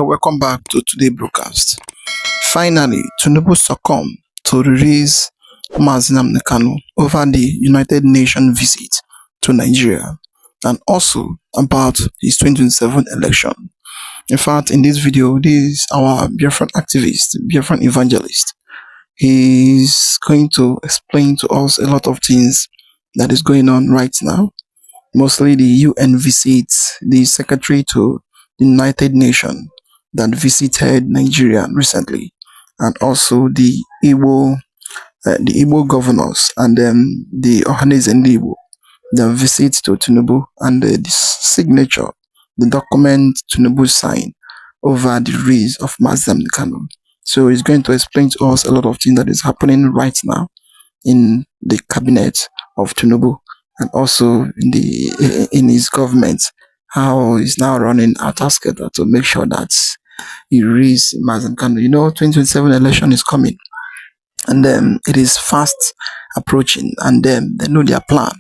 Welcome back to today's broadcast. Finally, Tinubu succumbed to release Mazi Nnamdi Kanu over the United Nations visit to Nigeria and also about his 2027 election. In fact, in this video, this is our Biafran activist, Biafran evangelist. He's going to explain to us a lot of things that is going on right now. Mostly the UN visits, the secretary to the United Nations that visited Nigeria recently, and also the Igbo governors and the Ohanese and Igbo, the visit to Tinubu and the signature, the document Tinubu signed over the release of Mazi Nnamdi Kanu. So he's going to explain to us a lot of things that is happening right now in the cabinet of Tinubu and also in his government, how he's now running a task to make sure that he release Mazi Nnamdi Kanu. 2027 election is coming, and it is fast approaching, and they know their plan.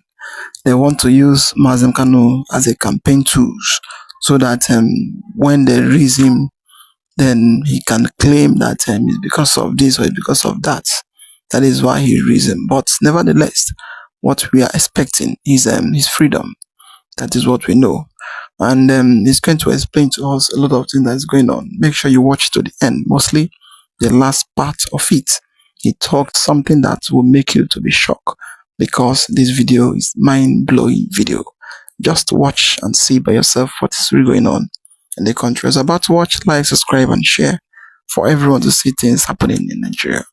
They want to use Mazi Nnamdi Kanu as a campaign tool, so that when they release him, then he can claim that it's because of this or it's because of that. That is why he released him. But nevertheless, what we are expecting is his freedom. That is what we know. And he's going to explain to us a lot of things that is going on. Make sure you watch to the end, mostly the last part of it. He talked something that will make you to be shocked, because this video is mind-blowing video. Just watch and see by yourself what is really going on in the country. It's about to watch, like, subscribe, and share for everyone to see things happening in Nigeria.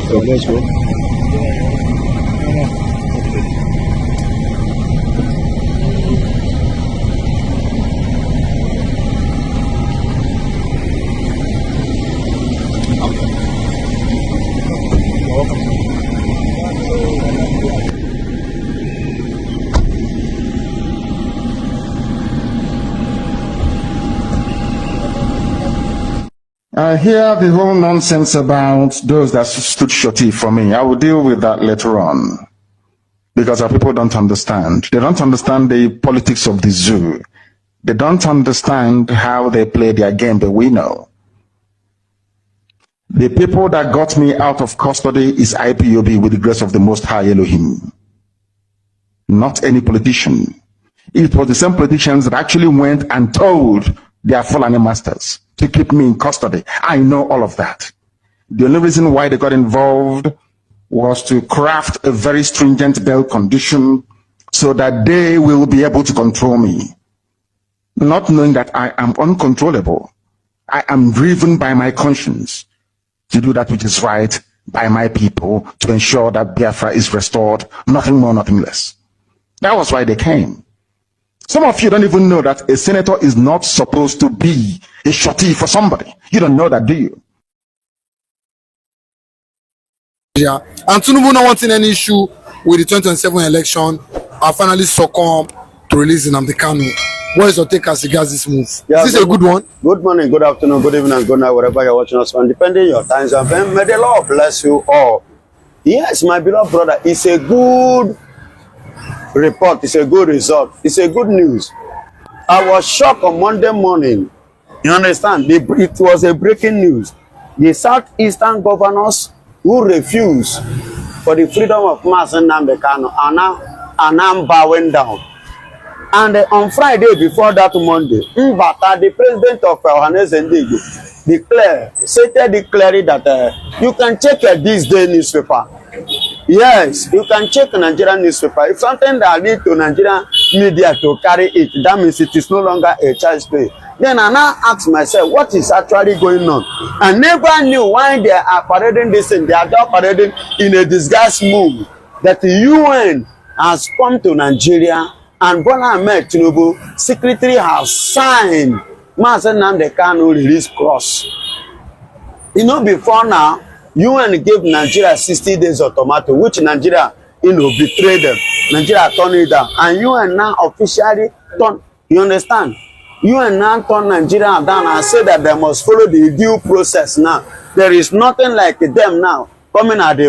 So let's go. I hear the whole nonsense about those that stood shorty for me. I will deal with that later on, because our people don't understand. They don't understand the politics of the zoo. They don't understand how they play their game, but we know. The people that got me out of custody is IPOB, with the grace of the Most High Elohim. Not any politician. It was the same politicians that actually went and told their Fulani masters to keep me in custody. I know all of that. The only reason why they got involved was to craft a very stringent bail condition so that they will be able to control me. Not knowing that I am uncontrollable. I am driven by my conscience to do that which is right by my people, to ensure that Biafra is restored, nothing more, nothing less. That was why they came. Some of you don't even know that a senator is not supposed to be a shorty for somebody. You don't know that, do you? Yeah, and Tinubu not wanting any issue with the 2027 election, I finally succumbed to release Nnamdi Kanu. What is your take as regards this move? Yeah, is this a good one? Good morning, good afternoon, good evening, and good night, wherever you're watching us from. Depending on your time zone, may the Lord bless you all. Yes, my beloved brother, it's a good report, it's a good result, it's a good news. I was shocked on Monday morning. You understand? It was a breaking news. The southeastern governors who refused for the freedom of Mazi Nnamdi Kanu are now bowing down. And on Friday before that Monday, Mbata, the president of Ohanese and Igbo, stated declaring that you can check this day newspaper. Yes, you can check Nigerian newspaper. If something that leads to Nigerian media to carry it, that means it is no longer a child's play. Then I now ask myself, what is actually going on? I never knew why they are parading this thing. They are just parading in a disguised move that the UN has come to Nigeria and Bola Ahmed Tinubu secretly has signed Mazi Nnamdi Kanu release clause. You know, before now, UN gave Nigeria 60 days ultimatum, which Nigeria, betrayed them. Nigeria turned it down. And UN now officially turned, you understand? UN now turned Nigeria down and said that they must follow the due process now. There is nothing like them now coming at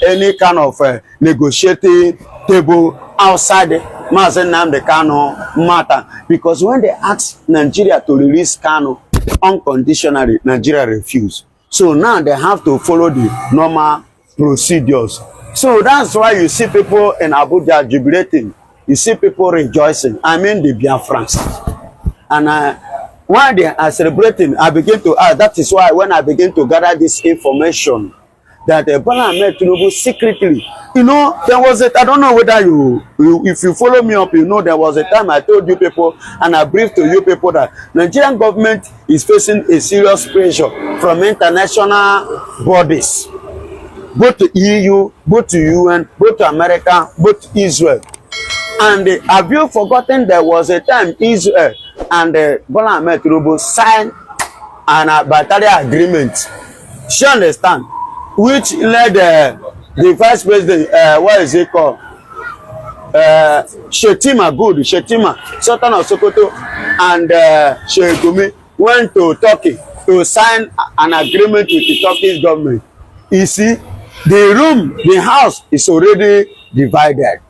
any kind of negotiating table outside Mazi Nnamdi Kanu matter. Because when they asked Nigeria to release Kanu unconditionally, Nigeria refused. So now they have to follow the normal procedures. So that's why you see people in Abuja jubilating. You see people rejoicing. I mean the Biafrans. And while they are celebrating, I begin to ask. That is why when I begin to gather this information, that Bola Ahmed Tinubu secretly, you know, there was a, I don't know whether if you follow me up, you know, there was a time I told you people and I briefed to you people that Nigerian government is facing a serious pressure from international bodies, both to EU, both to UN, both to America, both to Israel. And have you forgotten there was a time Israel and Bola Ahmed Tinubu signed an bilateral agreement? You understand? Which led the vice president, what is it called? Shetima, Sultan of Sokoto, and Sheikh Gumi went to Turkey to sign an agreement with the Turkish government. You see, the house is already divided.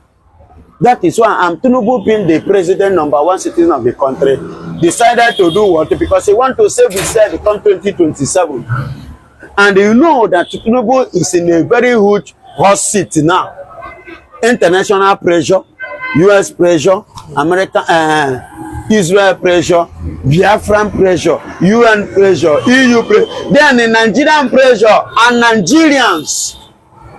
That is why Tinubu, being the president, #1 citizen of the country, decided to do what? Because he wants to save himself come 2027. And you know that Tinubu is in a very huge hot seat now. International pressure, US pressure, American, Israel pressure, Biafran pressure, UN pressure, EU pressure, then the Nigerian pressure and Nigerians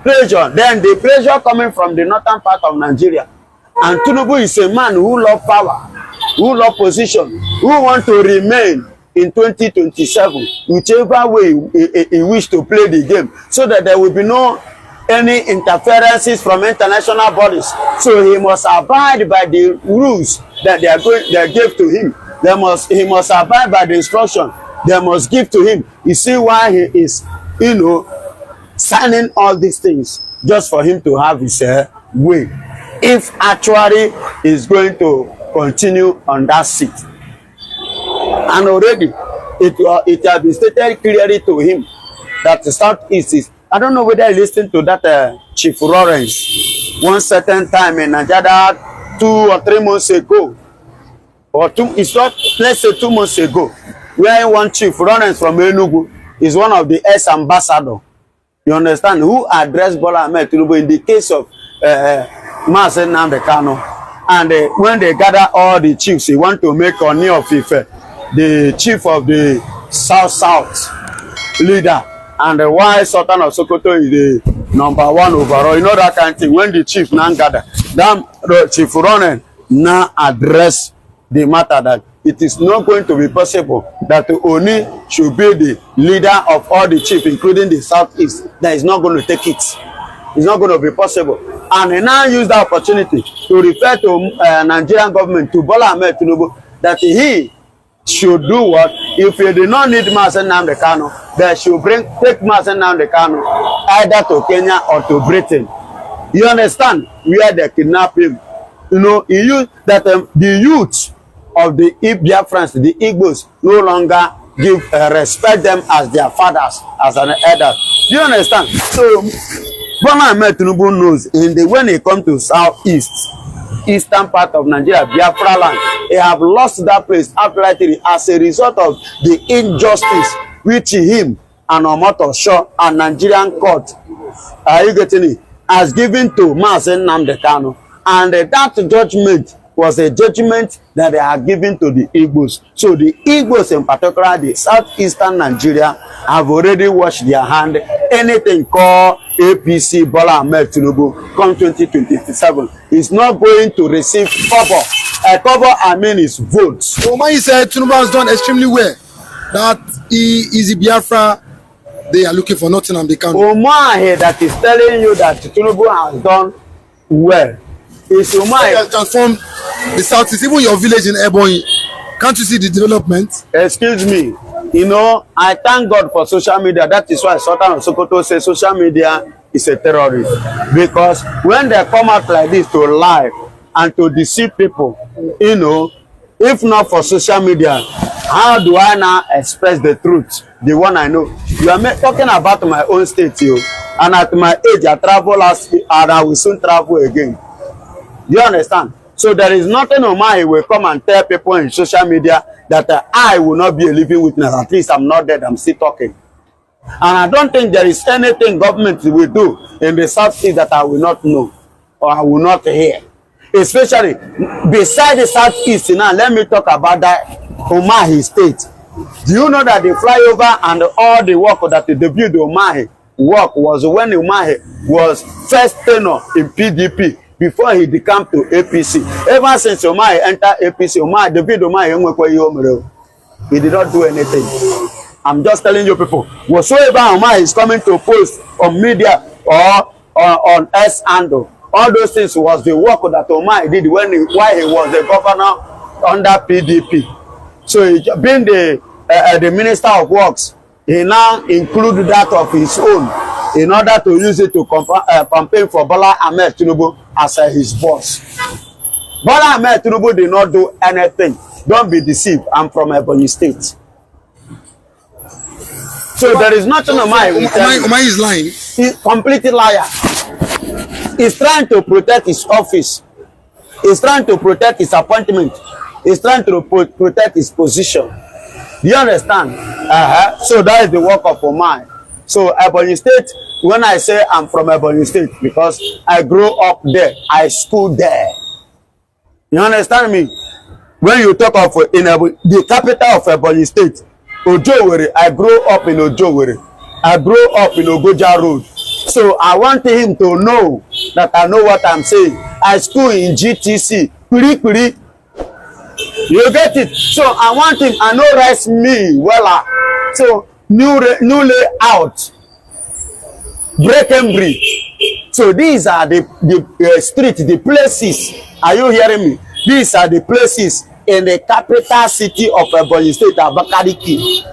pressure, then the pressure coming from the northern part of Nigeria. And Tinubu is a man who loves power, who loves position, who wants to remain in 2027, whichever way he wish to play the game, so that there will be no any interferences from international bodies. So he must abide by the rules that they gave to him. He must abide by the instruction they must give to him. You see why he is, signing all these things just for him to have his way. If actually is going to continue on that seat. And already it has been stated clearly to him that the Southeast is, I don't know whether I listened to that Chief Lawrence one certain time in Nigeria 2 or 3 months ago, or it's not, let's say 2 months ago, where one Chief Lawrence from Enugu is one of the ex-ambassador, you understand, who addressed Bola Ahmed Tinubu in the case of Mazi Nnamdi Kanu. And when they gather all the chiefs, he want to make Oni of Ife the chief of the South leader, and why Sultan of Sokoto is the #1 overall. You know that kind of thing. When the chief now gather, the Chief Ronen now address the matter that it is not going to be possible that Oni should be the leader of all the chiefs, including the Southeast. That is not going to take it. It's not going to be possible. And he now use that opportunity to refer to Nigerian government, to Bola Ahmed Tinubu, that he should do what? If you do not need Mazi Nnamdi Kanu, they should take Mazi Nnamdi Kanu either to Kenya or to Britain. You understand? Where they kidnap him. You know, he used that the youth of the Biafrans, the Igbos, no longer respect them as their fathers, as an elder. Do you understand? So Bola Ahmed Tinubu knows when he comes to eastern part of Nigeria, Biafra land, he have lost that place outrightly as a result of the injustice which him and Omoto Shaw and Nigerian court, are you getting it, has given to Mazi Nnamdi Kanu. And that judgment was a judgment that they are giving to the Igbos. So the Igbos in particular, the southeastern Nigeria, have already washed their hand. Anything called APC Bola Ahmed Tinubu come 2027 is not going to receive cover. A cover, I mean, is votes. So when you said Tinubu has done extremely well, that he is the Biafra, they are looking for nothing and they can't. Umahi that is telling you that Tinubu has done well. Is Umahi has transformed the southeast, even your village in Ebonyi. Can't you see the development? Excuse me. You know, I thank God for social media. That is why Sultan of Sokoto says social media is a terrorist. Because when they come out like this to lie and to deceive people, you know, if not for social media, how do I now express the truth? The one I know. You are talking about my own state, you. And at my age, I travel last year and I will soon travel again. Do you understand? So there is nothing on my will come and tell people in social media that I will not be a living witness. At least I'm not dead. I'm still talking. And I don't think there is anything government will do in the Southeast that I will not know or I will not hear. Especially beside the Southeast now, let me talk about that Umahi state. Do you know that the flyover and all the work that the build Umahi work was when Umahi was first tenor in PDP before he decamped to APC. Ever since Umahi entered APC, David Umahi, he did not do anything. I'm just telling you people, whatsoever Umahi is coming to post on media or on S handle, all those things was the work that Umahi did while he was the governor under PDP. So he, being the Minister of Works, he now included that of his own in order to use it to campaign for Bola Ahmed Tinubu as his boss. Bola Ahmed Tinubu did not do anything. Don't be deceived. I'm from Ebonyi State. So there is nothing on my Umahi is lying. He's completely liar. He's trying to protect his office. He's trying to protect his appointment. He's trying to protect his position. Do you understand? So that is the work of Umahi. So Ebonyi State, when I say I'm from Ebonyi State, because I grew up there, I schooled there. You understand me? When you talk of the capital of Ebonyi State, Ojowere, I grew up in Ojowere. I grew up in Ogoja Road. So I want him to know that I know what I'm saying. I school in GTC. Puri. You get it? So I want him, I know rice me well. So new layout, Breaking Bridge. So these are the streets, the places. Are you hearing me? These are the places in the capital city of Ebonyi State, Abakaliki.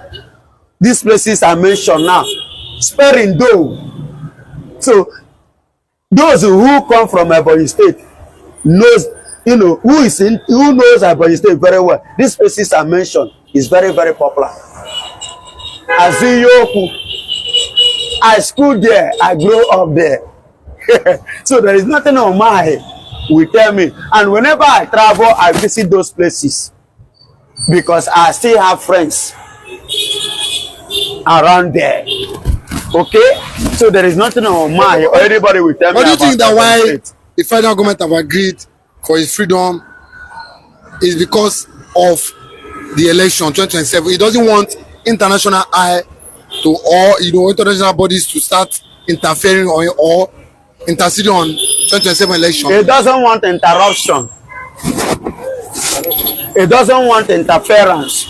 These places are mentioned now. Sparing though. So those who come from Ebonyi State knows, you know, who knows Ebonyi State very well. These places are mentioned. Is very, very popular. Aziyoku. I schooled there. I grew up there. So there is nothing on my will tell me. And whenever I travel, I visit those places because I still have friends around there. Okay? So there is nothing on my or anybody will tell me. What do you think that why the federal government have agreed for his freedom is because of the election 2027? He doesn't want international eye to all, you know, international bodies to start interfering or interceding on 2027 election. He doesn't want interruption. He doesn't want interference.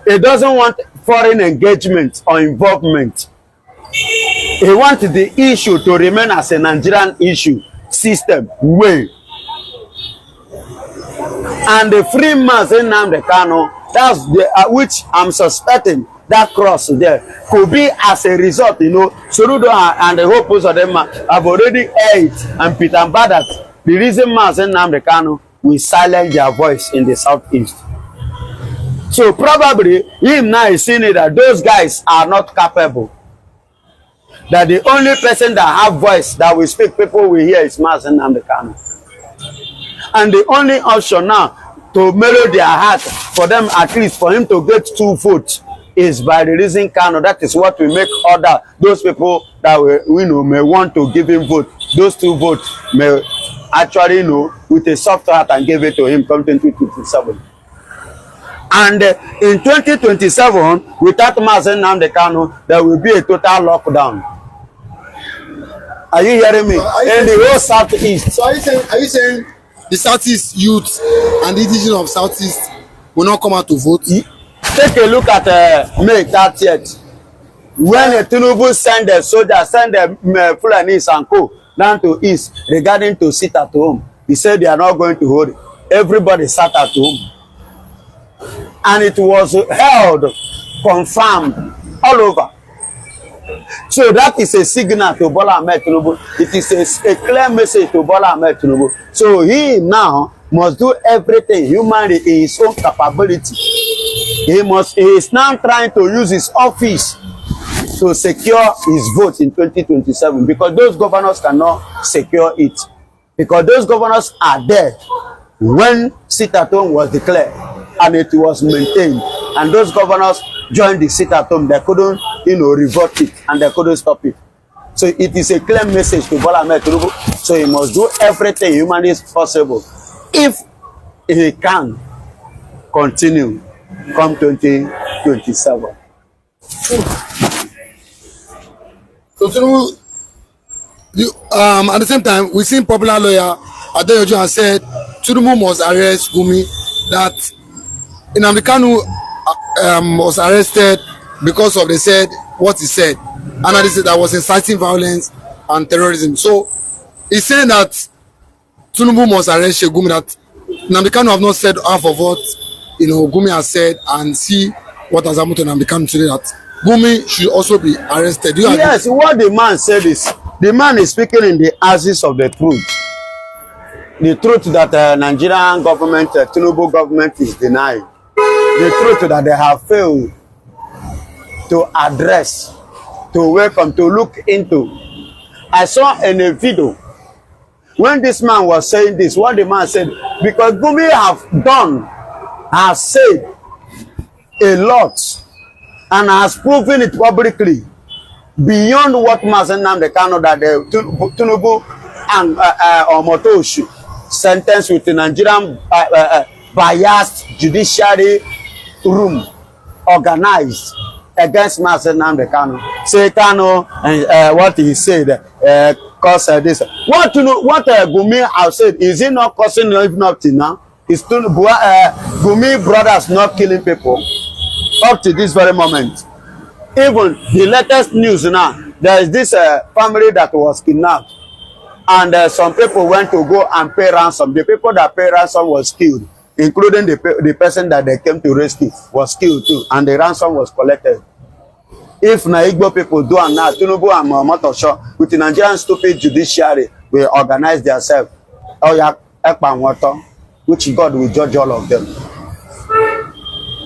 He doesn't want foreign engagement or involvement. He wants the issue to remain as a Nigerian issue, system, way. And the free Mazi Nnamdi Kanu, that's the which I'm suspecting that cross there could be as a result, you know. Soludo and the whole post of them have already heard and Peter Badat. The reason Mazi Nnamdi Kanu will silence their voice in the southeast. So probably him now is seeing it that those guys are not capable. That the only person that have voice that will speak, people will hear is Mazi Nnamdi Kanu. And the only option now to mellow their heart for them, at least for him to get 2 votes, is by releasing Kanu. That is what will make those people that we know may want to give him vote. Those 2 votes may actually, with a soft heart and gave it to him come 2027. And in 2027, without Mazi Nnamdi Kanu, there will be a total lockdown. Are you hearing me? In the whole Southeast. So are you saying the Southeast youth and the indigenous of Southeast will not come out to vote? Take a look at May 30th. When Tinubu send the soldiers, send the Fulanis and co down to East regarding to sit at home, he said they are not going to hold it. Everybody sat at home. And it was held, confirmed all over. So that is a signal to Bola Ahmed Tinubu. It is a clear message to Bola Ahmed Tinubu. So he now must do everything humanly in his own capability. He is now trying to use his office to secure his vote in 2027, because those governors cannot secure it, because those governors are there when sit at home was declared and it was maintained, and those governors joined the sit at home. They couldn't revoke it, and they couldn't stop it. So it is a clear message to Bola Ahmed Tinubu. So he must do everything humanly possible if he can continue come 2027. So Tinubu, at the same time, we seen popular lawyer Adeyoju has said Tinubu must arrest Gumi, that Nnamdi Kanu was arrested because of, they said, what he said, and they said that was inciting violence and terrorism. So he's saying that Tinubu must arrest Gumi, that Nnamdi Kanu have not said half of what Gumi has said, and see what has happened to Nnamdi Kanu today, that Gumi should also be arrested. Do you agree? Yes, what the man said is, the man is speaking in the axis of the truth. The truth that Nigerian government, Tinubu government is denying. The truth that they have failed to address, to welcome, to look into. I saw in a video when this man was saying this, what the man said, because Gumi has said a lot and has proven it publicly beyond what Mazi Nnamdi Kanu, that Tinubu and Omotoshu sentenced with the Nigerian biased judiciary room organized against Mazi Nnamdi Kanu. Say Kanu and what he said cause this. What Gumi have said, is he not causing nothing now? Is Gumi brothers not killing people up to this very moment? Even the latest news now, there is this family that was kidnapped, and some people went to go and pay ransom. The people that pay ransom was killed, including the person that they came to rescue was killed too, and the ransom was collected. If Igbo people do and now, Tinubu and Motosho with the Nigerian stupid judiciary will organize themselves, which God will judge all of them.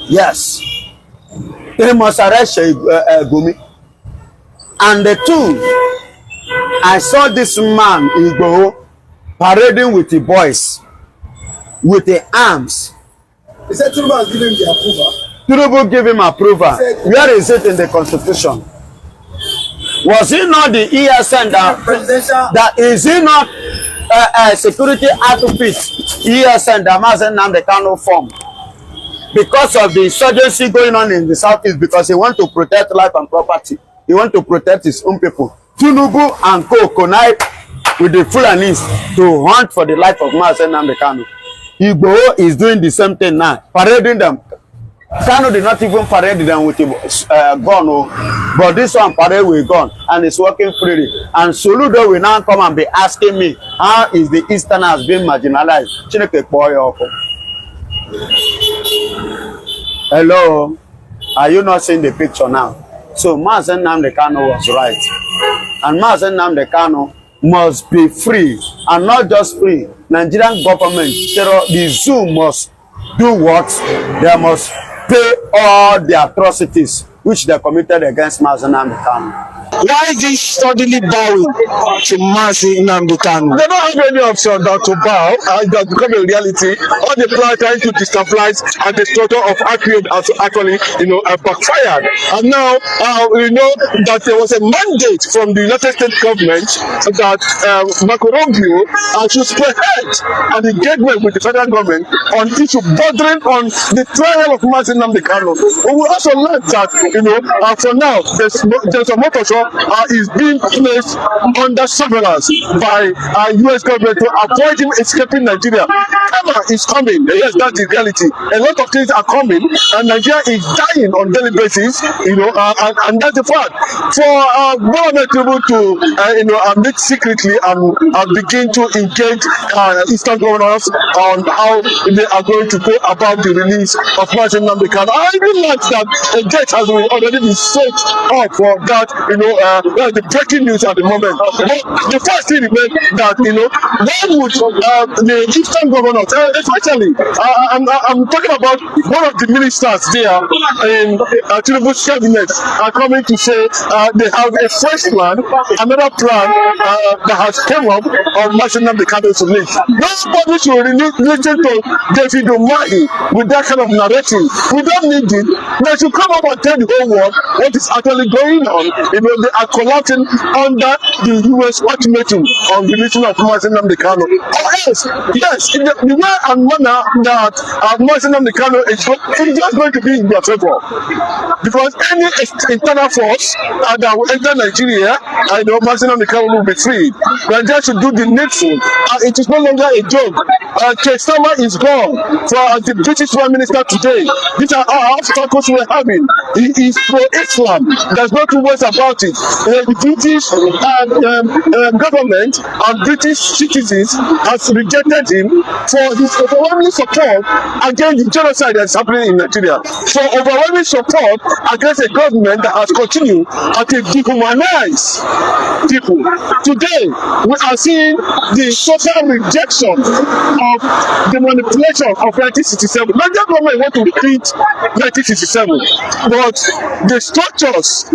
Yes, they must arrest Gumi. And the two, I saw this man Igbo parading with the boys, with the arms. He said Tinubu has given the approval. Tinubu gave him approval. Where is it in the constitution? Was he not the ESN that is he not a security outfit ESN that Mazi Nnamdi Kanu formed? Because of the insurgency going on in the Southeast, because he wants to protect life and property. He wants to protect his own people. Tinubu and co connived with the Fulanis to hunt for the life of Mazi Nnamdi Kanu. Igbo is doing the same thing now, parading them. Kanu did not even parade them with a gun, but this one parade with gun and it's working freely. And Soludo will now come and be asking me, how is the Easterners being marginalized? Hello, are you not seeing the picture now? So Mazi Nnamdi Kanu was right, and Mazi Nnamdi Kanu must be free, and not just free. Nigerian government, the zoo must do what? They must pay all the atrocities which they committed against Mazi Nnamdi Kanu. Why this suddenly bowing to Mazi Nnamdi Kanu? They don't have any option than to bow, and that become a reality. All the plan trying to destabilize and the structure of IPOB has actually, backfired. And now, we know that there was a mandate from the United States government that Marco Rubio should spearhead an engagement with the federal government on issue bordering on the trial of Mazi Nnamdi Kanu. We will also learn that, for now, there's a motor show is being placed under surveillance by U.S. government to avoid him escaping Nigeria. Karma is coming. Yes, that's the reality. A lot of things are coming, and Nigeria is dying on daily basis. And that's the fact. For government to meet secretly and begin to engage Eastern governors on how they are going to go about the release of Mazi Nnamdi Kanu. I really like that a date has already been set up for that. The breaking news at the moment. But the first thing remains that why would the Eastern governors, especially I'm talking about one of the ministers there in Tinubu's cabinet, are coming to say they have a fresh plan, another plan that has come up on Mazi Nnamdi Kanu's release. Nobody should listen to David Umahi with that kind of narrative. We don't need it. They should come up and tell the whole world what is actually going on. They are collapsing under the U.S. ultimatum on the releasing of Mazi Nnamdi Kanu. Yes, in the way and manner that Mazi Nnamdi Kanu is just going to be in their favor. Because any internal force that will enter Nigeria, Mazi Nnamdi Kanu will be free. Nigeria should do the needful. It is no longer a joke. Kestama is gone for the British Prime Minister today. These are our obstacles we're having. He is pro-Islam. There's no two words about it. The British government and British citizens has rejected him for his overwhelming support against the genocide that's happening in Nigeria. For overwhelming support against a government that has continued to dehumanize people. Today, we are seeing the social rejection of the manipulation of 1967. Nigeria government want to repeat 1967, but the structures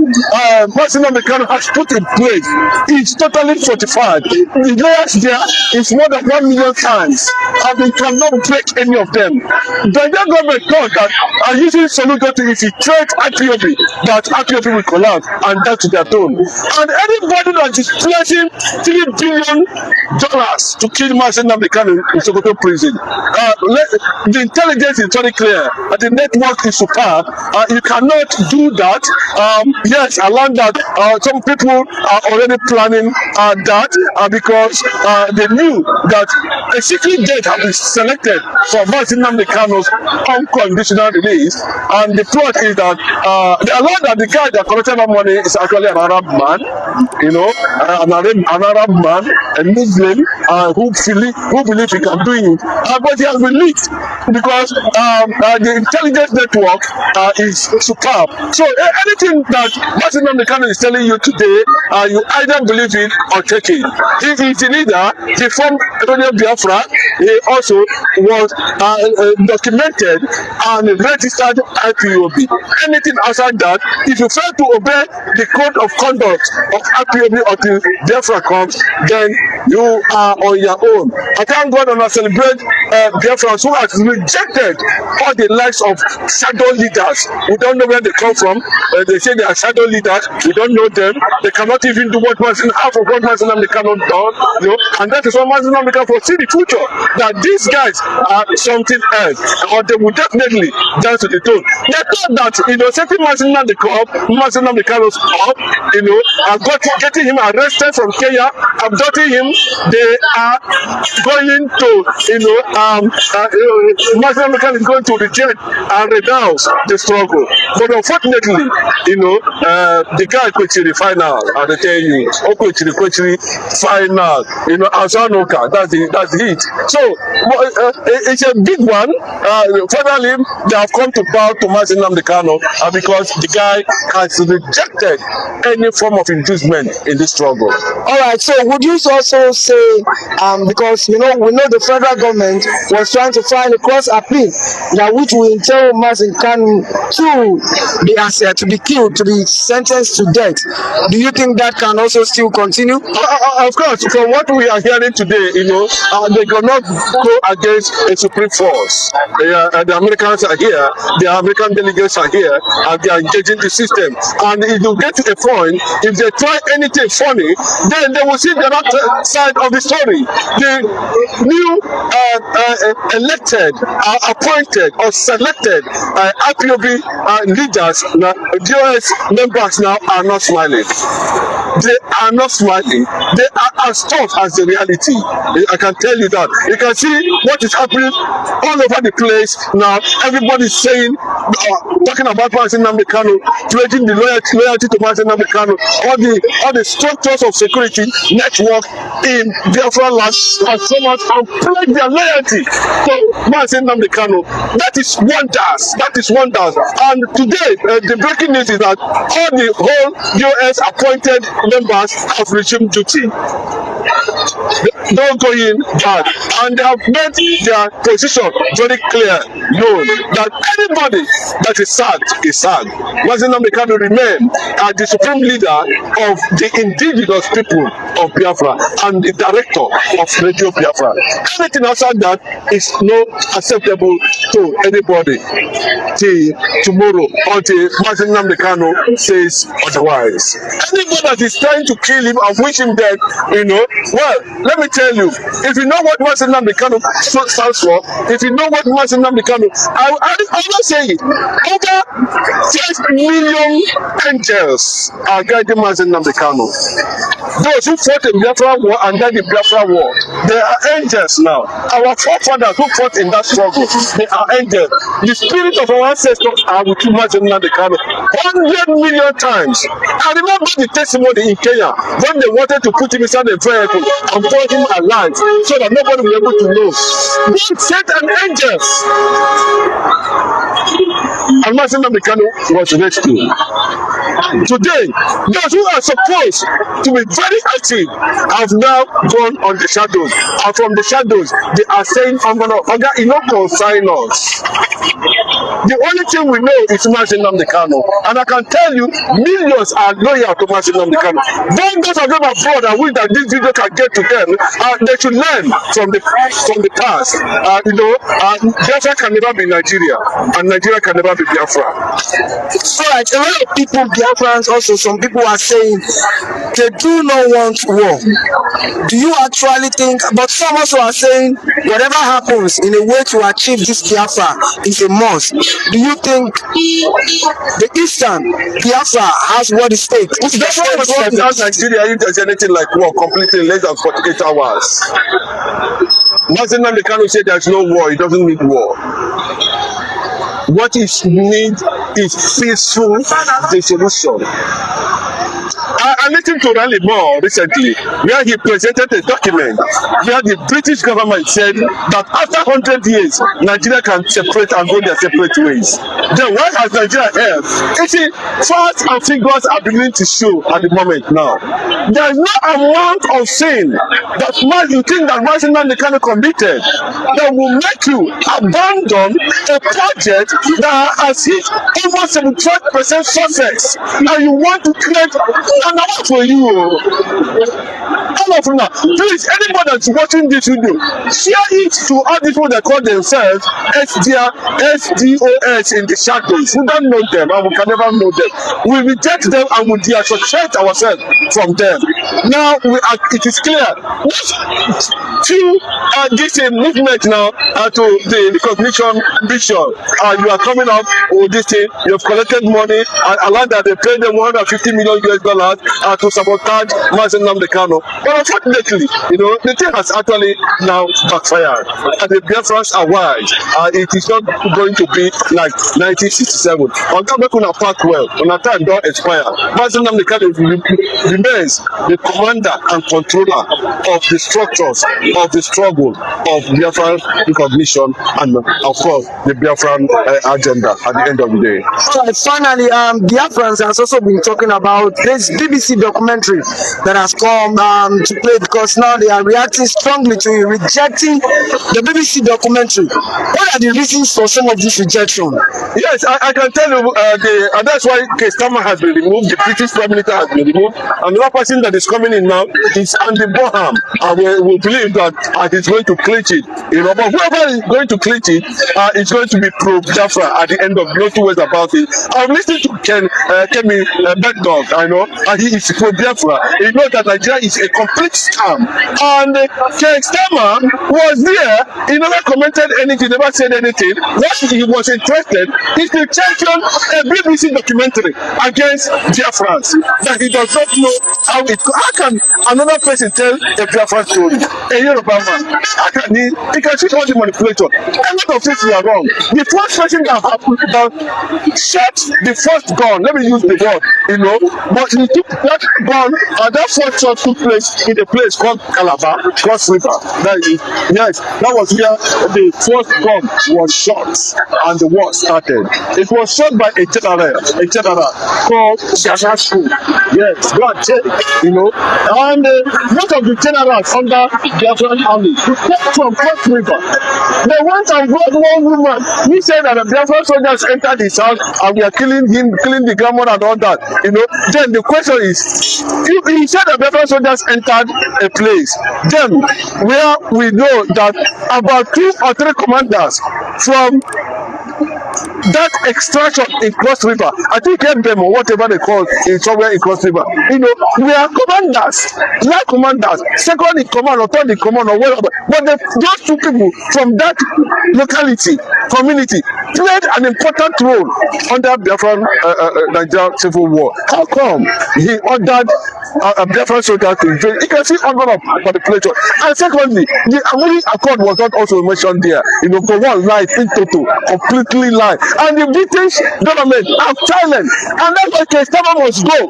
Mazi Nnamdi Kanu has put in place is totally fortified. The layers there is more than 1 million times, and they cannot break any of them. The Nigerian government thought that using Soludo to infiltrate IPOB, that IPOB will collapse, and that to their tone. And anybody that is pledging $3 billion to kill Mazi Nnamdi Kanu in Sokoto prison, the intelligence is very clear, the network is superb. You cannot do that. Yes, I learned that some people are already planning that because they knew that a secret date had been selected for Mazi Nnamdi Kanu's unconditional release, and the plot is that they learned that the guy that collected that money is actually an Arab man, an Arab man, a Muslim who believe he can do it, but he has been leaked because the intelligence network is superb. So anything that Mazi Nnamdi Kanu is telling you today, you either believe it or take it. He is the leader. He formed Biafra. He also was documented and registered IPOB. Anything outside that, if you fail to obey the code of conduct of IPOB until Biafra comes, then you are on your own. I thank God and I celebrate Biafrans who have rejected all the likes of shadow leaders. We don't know where they come from. They say they are shadow leaders. We don't know them. They cannot even do half of what Mazi Nnamdi Kanu done. And that is what Mazi Nnamdi Kanu foresee the future. That these guys are something else, or they will definitely dance to the tone. They thought that setting Mazi Nnamdi Kanu's up, getting him arrested from Kenya, abducting him. They are going to, Mazi Nnamdi Kanu is going to reject and renounce the struggle. But unfortunately, the guy Kwechiri final, I tell you, Kwechiri final, Asanoka, that's it. So it's a big one. Finally, they have come to bow to Mazi Nnamdi Kanu because the guy has rejected any form of inducement in this struggle. All right, so would you also say, because we know the federal government was trying to file a cross appeal that which will entail Mazi Kanu to be killed, to be sentenced to death. Do you think that can also still continue? Of course, from what we are hearing today, they cannot go against a supreme force. The Americans are here, the American delegates are here, and they are engaging the system. And if you get to a point, if they try anything funny, then they will see the other side of the story. The new elected, appointed, or selected IPOB leaders, US members now are not smiling. They are not smiling. They are as tough as the reality. I can tell you that. You can see what is happening all over the place now. Everybody is saying, talking about Mazi Nnamdi Kanu, pledging the loyalty to Mazi Nnamdi Kanu. All the structures of security network in Biafra land have come out and pledged their loyalty to Mazi Nnamdi Kanu. That is wonders. That is wonders. And today, the breaking news is that all the whole US appointed members have resumed duty. Don't go in bad, and they have made their position very clear, known that anybody that is sacked is sacked. Mazi Nnamdi Kanu remain as the supreme leader of the indigenous people of Biafra and the director of Radio Biafra. Anything outside that is not acceptable to anybody till tomorrow, until Mazi Nnamdi Kanu says otherwise. Anybody that is trying to kill him and wish him dead, well, let me tell you, if you know what Mazi Nnamdi Kanu stands for, if you know what Mazi Nnamdi Kanu, I will say it, over 5 million angels are guiding Mazi Nnamdi Kanu. Those who fought in Biafra war and died in Biafra war, they are angels now. Our forefathers who fought in that struggle, they are angels. The spirit of our ancestors are with Mazi Nnamdi Kanu 100 million times. I remember the testimony in Kenya when they wanted to put him inside a vehicle and pour him alive so that nobody will be able to know. They sent an angel. And Mazi Nnamdi Kanu was rescued. Today, those who are supposed to be very active have now gone on the shadows. And from the shadows, they are saying, Oga, you don't consign us. The only thing we know is Mazi Nnamdi Kanu. And I can tell you, millions are loyal to Mazi Nnamdi Kanu. Those of them abroad and wish that this video can get to them, they should learn from the past. Biafra can never be Nigeria, and Nigeria can never be Biafra. So like a lot of people, Biafrans also, some people are saying they do not want war. Do you actually think, but some also are saying whatever happens in a way to achieve this Biafra is a must. Do you think the Eastern Biafra has what it takes? If Biafra was without Nigeria, if there's anything like war completely in less than 48 hours. Mazi Nnamdi Kanu said there's no war, he doesn't need war. What is need is peaceful dissolution. I listened to Rally Moore recently, where he presented a document where the British government said that after 100 years, Nigeria can separate and go their separate ways. Then why has Nigeria helped? You see, facts and figures are beginning to show at the moment now. There is no amount of sin that you think that Mazi Nnamdi Kanu committed that will make you abandon a project that has hit over 75% success, and you want to create another for you. All of you now, please, anybody that's watching this video, share it to all these people that call themselves SDOS in the shadows. We don't know them and we can never know them. We reject them and we disassociate ourselves from them. Now it is clear. This movement now to the recognition vision. You are coming up with this thing. You have collected money and allowed that they pay them $150 million to sabotage Mazi Nnamdi Kanu. But unfortunately, the thing has actually now backfired. And the Biafrans are wise. It is not going to be like 1967. On time, we will pack well. On a time, don't expire. Mazi Nnamdi Kanu remains the commander and controller of the structures of the struggle of Biafran recognition and, of course, the Biafran agenda at the end of the day. Finally, Biafrans has also been talking about this BBC documentary that has come to to play because now they are reacting strongly to it, rejecting the BBC documentary. What are the reasons for some of this rejection? Yes, I can tell you, and that's why Kestama has been removed, the British Prime Minister has been removed. Another person that is coming in now is Andy Bonham, and we believe that he's going to clinch it. But whoever is going to clinch it, it's going to be pro-Biafra at the end of no two ways about it. I'm listening to Kemi Beddog, I know, and he is pro-Biafra. He knows that Nigeria is a complete scam. And Kestama was there, he never commented anything, never said anything. What he was interested is to champion a BBC documentary against Biafrans that he does not know how can another person tell a Biafran story? A Yoruba man. He can see all the manipulation. A lot of things are wrong. The first person that shot the first gun, let me use the word, but he took that gun and that first shot took place in a place called Calabar, Cross River. That was where the first gun was shot and the war started. It was shot by a general called Shashashu. Yes, go and check, and most of the generals under the Biafran army came from Cross River. They went and brought one woman. He said that the Biafran soldiers entered his house and we are killing him, killing the grandmother and all that. Then the question is, he said the Biafran soldiers entered a place. Then where we know that about 2 or 3 commanders from that extraction in Cross River, I think them or whatever they call it, somewhere in Cross River, we are commanders, like commanders, second in command or third in command or whatever. But those 2 people from that community played an important role under Biafran Nigeria Civil War. How come he ordered a Biafran soldier to invade? You can see order of manipulation. And secondly, the Amuri Accord was not also mentioned there. For one lie in total, completely lie. And the British government are silent. And that's why Kestama must go.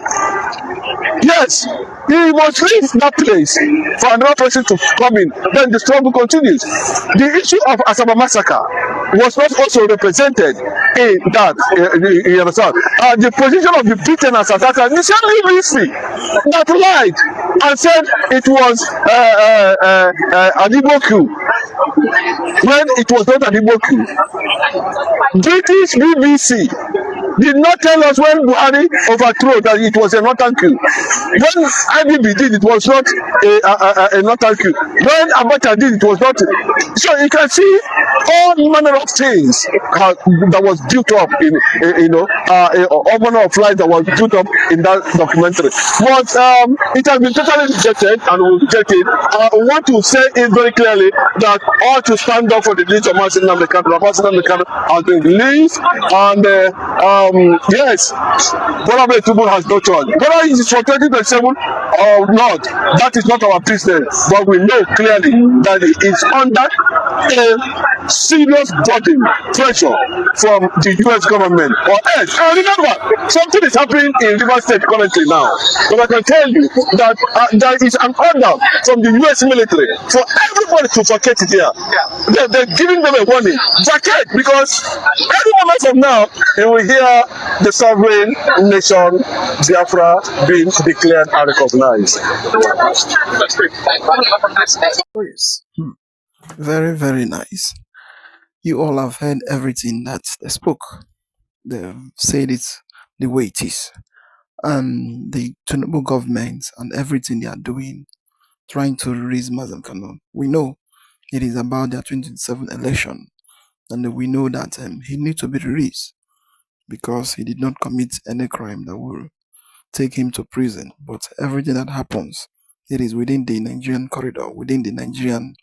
Yes, he must leave that place for another person to come in. Then the struggle continues. The issue of Asaba massacre was not also represented in that. You understand? The position of the Britain as attacker, initially Risi, that lied and said it was an Igbo coup when it was not an Igbo coup. British BBC did not tell us when Buhari overthrew that it was a northern coup. When IPOB did, it was not a northern coup. When Abacha did, it was not. So you can see all manner of things that was built up all manner of lies that was built up in that documentary. But it has been totally rejected and will reject it. I want to say it very clearly that all to stand up for the release of Mazi Nnamdi Kanu. Mazi Nnamdi Kanu has been released, and yes, Bola Tinubu has no choice. Whether it is for 2027 or not, that is not our business. But we know clearly that it is under a serious burden, pressure from the US government or else. And remember, something is happening in Rivers State currently now. But I can tell you that there is an order from the US military for everybody to vacate it here. They're giving them a warning. Vacate, because every moment from now, they will hear the sovereign nation, Biafra, being declared and recognized. Yes. Very, very nice. You all have heard everything that they spoke. They said it the way it is. And the Tinubu government and everything they are doing, trying to release Mazi Nnamdi Kanu. We know it is about their 2027 election. And we know that he needs to be released because he did not commit any crime that will take him to prison. But everything that happens, it is within the Nigerian corridor, within the Nigerian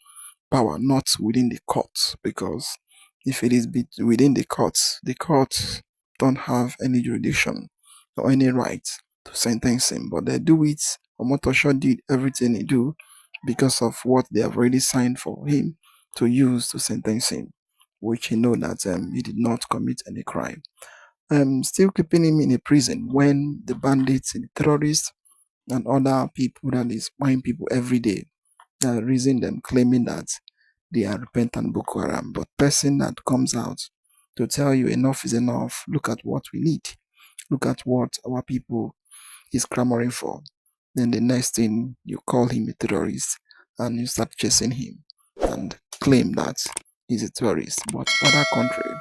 power, not within the courts. Because if it is within the courts don't have any jurisdiction or any right to sentence him. But they do it. Omotosho did everything he do because of what they have already signed for him to use to sentence him, which he know that he did not commit any crime. Still keeping him in a prison when the bandits, the terrorists, and other people that is buying people every day, they are raising them, claiming that they are repentant Boko Haram. But person that comes out to tell you enough is enough, look at what we need, look at what our people is clamoring for. Then the next thing, you call him a terrorist and you start chasing him and claim that he's a terrorist. But other countries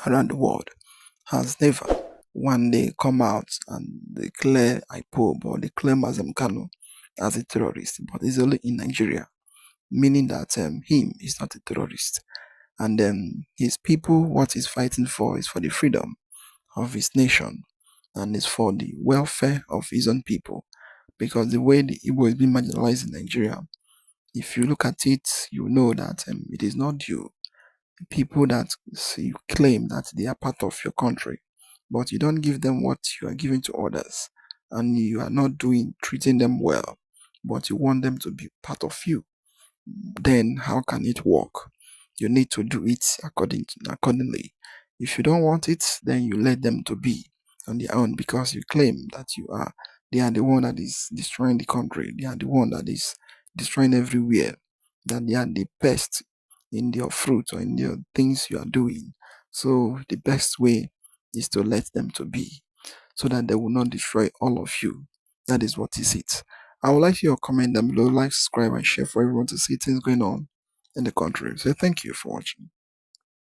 around the world has never one day come out and declare IPOB or declare Mazi Nnamdi Kanu as a terrorist. But it's only in Nigeria, meaning that him is not a terrorist. And his people, what he's fighting for is for the freedom of his nation and is for the welfare of his own people. Because the way the Igbo is being marginalized in Nigeria, if you look at it, you know that it is not you. People that you claim that they are part of your country, but you don't give them what you are giving to others, and you are not treating them well, but you want them to be part of you, then how can it work? You need to do it accordingly. If you don't want it, then you let them to be on their own, because you claim that they are the one that is destroying the country. They are the one that is destroying everywhere. That they are the best in their fruit or in their things you are doing. So the best way is to let them to be, so that they will not destroy all of you. That is what is it. I would like your comment down below, like, subscribe, and share for everyone to see things going on in the country. So thank you for watching.